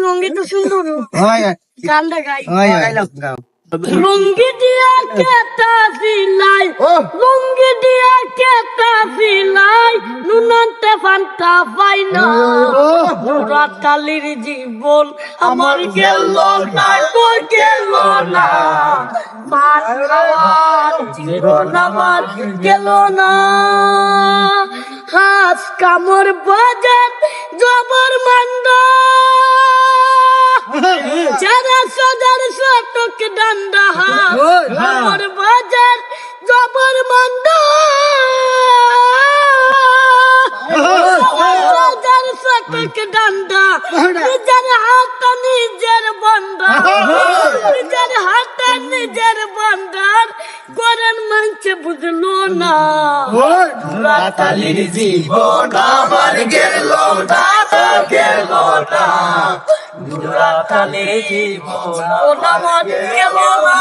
লঙ্গি তো সুন্দর গানটা গাই লুঙ্গি দিয়া কেতা সিলাই লুঙ্গি দিয়া কেতা সিলাই নুনান্তে ফান্তা পাইনা রাতালির জীবন আমার গেল না তোর গেল না জীবন আমার গেল না হাস কামর বাজার জবর মান্ডা যারা সদার শতক ডান্ডা আমার বাজার জবর মান্ডা সদার শতক ডান্ডা নিজের হাত নিজের বন্ধা নিজের হাত নিজের বন্ধার করেন মানছে বুঝলো না রাতালির জীবন আমার গেল না গেল না রাতালির জীবন আমার গেল না